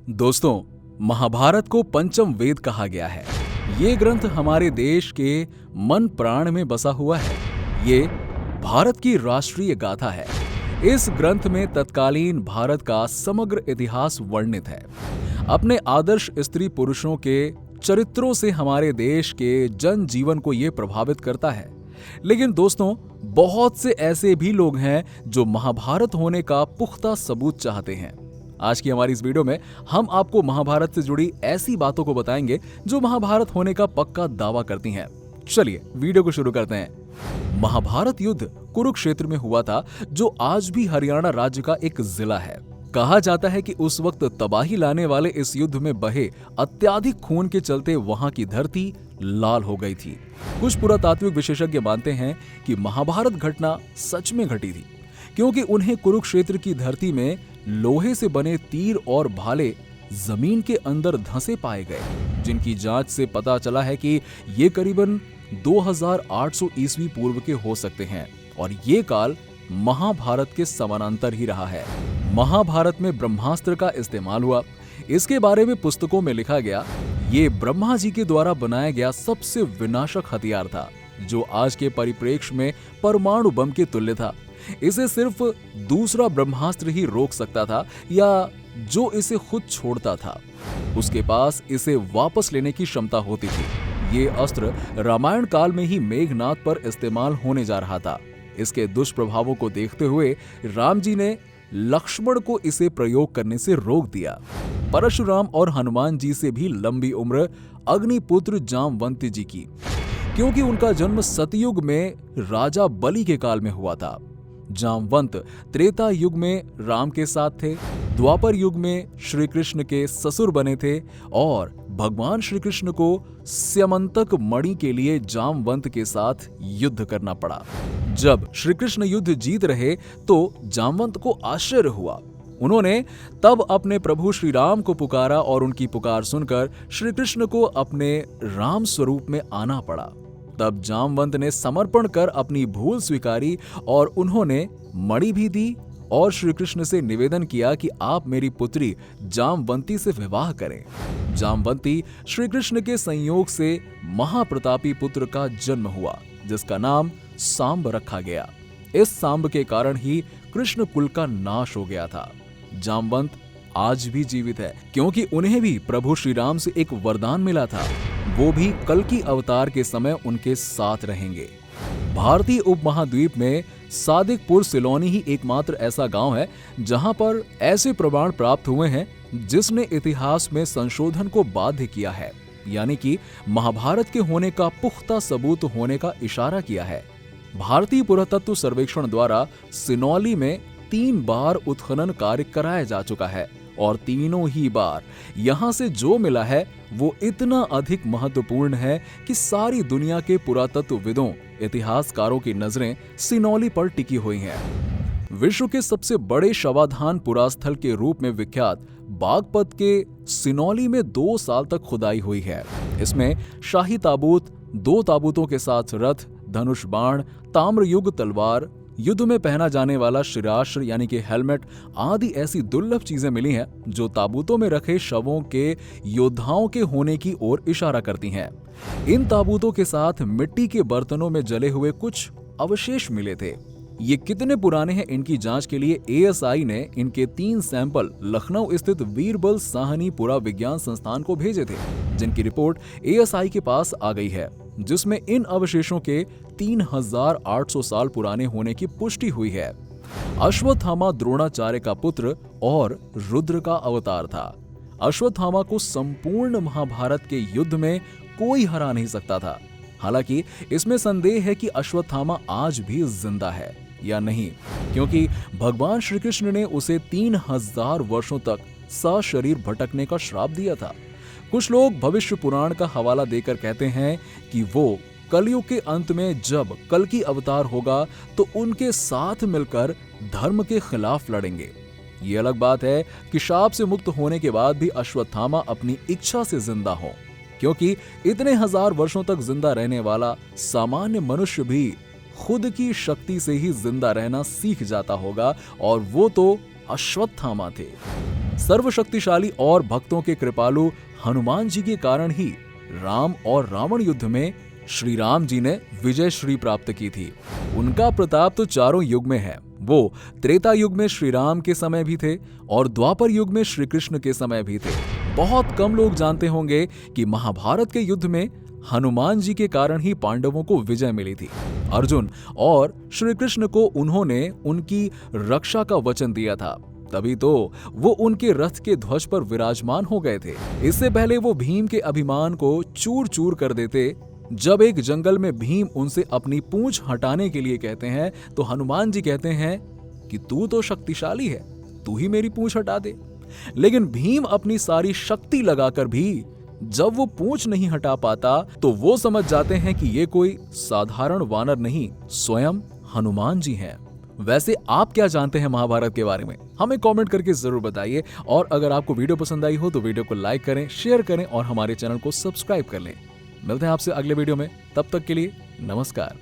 दोस्तों, महाभारत को पंचम वेद कहा गया है। ये ग्रंथ हमारे देश के मन प्राण में बसा हुआ है। ये भारत की राष्ट्रीय गाथा है। इस ग्रंथ में तत्कालीन भारत का समग्र इतिहास वर्णित है। अपने आदर्श स्त्री पुरुषों के चरित्रों से हमारे देश के जन जीवन को ये प्रभावित करता है। लेकिन दोस्तों, बहुत से ऐसे भी लोग हैं जो महाभारत होने का पुख्ता सबूत चाहते हैं। आज की हमारी इस वीडियो में हम आपको महाभारत से जुड़ी ऐसी बातों को बताएंगे जो महाभारत होने का पक्का दावा करती हैं। चलिए वीडियो को शुरू करते हैं। महाभारत युद्ध कुरुक्षेत्र में हुआ था, जो आज भी हरियाणा राज्य का एक जिला है। कहा जाता है कि उस वक्त तबाही लाने वाले इस युद्ध में बहे अत्याधिक खून के चलते वहां की धरती लाल हो गई थी। कुछ पुरातात्विक विशेषज्ञ मानते हैं कि महाभारत घटना सच में घटी थी, क्योंकि उन्हें कुरुक्षेत्र की धरती में लोहे से बने तीर और भाले जमीन के अंदर धंसे पाए गए, जिनकी जांच से पता चला है कि ये करीबन 2800 ईस्वी पूर्व के हो सकते हैं और ये काल महाभारत के समानांतर ही रहा है। महाभारत में ब्रह्मास्त्र का इस्तेमाल हुआ। इसके बारे में पुस्तकों में लिखा गया, ये ब्रह्मा जी के द्वारा बनाया गया सबसे विनाशक हथियार था, जो आज के परिप्रेक्ष्य में परमाणु बम के तुल्य था। इसे सिर्फ दूसरा ब्रह्मास्त्र ही रोक सकता था, या जो इसे खुद छोड़ता था उसके पास इसे वापस लेने की क्षमता होती थी। ये अस्त्र रामायण काल में ही मेघनाद पर इस्तेमाल होने जा रहा था। इसके दुष्प्रभावों को देखते हुए राम जी ने लक्ष्मण को इसे प्रयोग करने से रोक दिया। परशुराम और हनुमान जी से भी लंबी उम्र अग्निपुत्र जामवंत जी की, क्योंकि उनका जन्म सतयुग में राजा बलि के काल में हुआ था। जामवंत त्रेता युग में राम के साथ थे, द्वापर युग में श्री कृष्ण के ससुर बने थे और भगवान श्री कृष्ण को स्यमंतक मणि के लिए जामवंत के साथ युद्ध करना पड़ा। जब श्री कृष्ण युद्ध जीत रहे तो जामवंत को आश्चर्य हुआ। उन्होंने तब अपने प्रभु श्री राम को पुकारा और उनकी पुकार सुनकर श्री कृष्ण को अपने राम स्वरूप में आना पड़ा। तब जामवंत ने समर्पण कर अपनी भूल स्वीकारी और उन्होंने मणि भी दी और श्री कृष्ण से निवेदन किया कि आप मेरी पुत्री जामवंती से विवाह करें। जामवंती श्री कृष्ण के संयोग से महाप्रतापी पुत्र का जन्म हुआ, जिसका नाम सांब रखा गया। इस सांब के कारण ही कृष्ण कुल का नाश हो गया था। जामवंत आज भी जीवित है, क्योंकि उन्हें भी प्रभु श्री राम से एक वरदान मिला था। वो भी कल्कि अवतार के समय उनके साथ रहेंगे। भारतीय उपमहाद्वीप में सादिकपुर सिलोनी ही एकमात्र ऐसा गांव है जहां पर ऐसे प्रमाण प्राप्त हुए हैं जिसने इतिहास में संशोधन को बाध्य किया है, यानी कि महाभारत के होने का पुख्ता सबूत होने का इशारा किया है। भारतीय पुरातत्व सर्वेक्षण द्वारा सिनौली में 3 बार उत्खनन कार्य कराया जा चुका है और तीनों ही बार यहां से जो मिला है वो इतना अधिक महत्वपूर्ण है कि सारी दुनिया के पुरातत्वविदों, इतिहासकारों की नजरें सिनौली पर टिकी हुई हैं। विश्व के सबसे बड़े शवाधान पुरास्थल के रूप में विख्यात बागपत के सिनौली में 2 साल तक खुदाई हुई है। इसमें शाही ताबूत, 2 ताबूतों के साथ रथ, धनुष बाण, ताम्रयुग तलवार, युद्ध में पहना जाने वाला शिरास्त्र यानी कि हेलमेट आदि ऐसी दुर्लभ चीजें मिली हैं जो ताबूतों में रखे शवों के योद्धाओं के होने की ओर इशारा करती हैं। इन ताबूतों के साथ मिट्टी के बर्तनों में जले हुए कुछ अवशेष मिले थे। ये कितने पुराने हैं, इनकी जांच के लिए एएसआई ने इनके 3 सैंपल लखनऊ स्थित वीरबल साहनी पुराविज्ञान संस्थान को भेजे थे, जिनकी रिपोर्ट एएसआई के पास आ गई है, जिसमें इन अवशेषों के 3800 साल पुराने होने की पुष्टि हुई है। अश्वत्थामा द्रोणाचार्य का पुत्र और रुद्र का अवतार था। अश्वत्थामा को संपूर्ण महाभारत के युद्ध में कोई हरा नहीं सकता था। हालांकि इसमें संदेह है कि अश्वत्थामा आज भी जिंदा है या नहीं, क्योंकि भगवान श्री कृष्ण ने उसे 3000 वर्षों तक सशरीर भटकने का श्राप दिया था। कुछ लोग भविष्य पुराण का हवाला देकर कहते हैं कि वो कलयुग के अंत में जब कल्कि अवतार होगा तो उनके साथ मिलकर धर्म के खिलाफ लड़ेंगे। ये अलग बात है कि शाप से मुक्त होने के बाद भी अश्वत्थामा अपनी इच्छा से जिंदा हो, क्योंकि इतने 1000 वर्षों तक जिंदा रहने वाला सामान्य मनुष्य भी खुद की शक्ति से ही जिंदा रहना सीख जाता होगा, और वो तो अश्वत्थामा थे। सर्वशक्तिशाली और भक्तों के कृपालु हनुमान जी के कारण ही राम और रावण युद्ध में श्री राम जी ने विजय श्री प्राप्त की थी। उनका प्रताप तो चारों युग में है। वो त्रेता युग में श्री राम के समय भी थे और द्वापर युग में श्री कृष्ण के समय भी थे। बहुत कम लोग जानते होंगे कि महाभारत के युद्ध में हनुमान जी के कारण ही पांडवों को विजय मिली थी। अर्जुन और श्री कृष्ण को उन्होंने उनकी रक्षा का वचन दिया था, तभी तो वो उनके रथ के ध्वज पर विराजमान हो गए थे। इससे पहले वो भीम के अभिमान को चूर चूर कर देते। जब एक जंगल में भीम उनसे अपनी पूंछ हटाने के लिए कहते हैं तो हनुमान जी कहते हैं कि तू तो शक्तिशाली है, तू ही मेरी पूंछ हटा दे। लेकिन भीम अपनी सारी शक्ति लगाकर भी जब वो पूंछ नहीं हटा पाता तो वो समझ जाते हैं कि ये कोई साधारण वानर नहीं, स्वयं हनुमान जी हैं। वैसे आप क्या जानते हैं महाभारत के बारे में? हमें कमेंट करके जरूर बताइए। और अगर आपको वीडियो पसंद आई हो तो वीडियो को लाइक करें, शेयर करें और हमारे चैनल को सब्सक्राइब कर लें। मिलते हैं आपसे अगले वीडियो में, तब तक के लिए नमस्कार।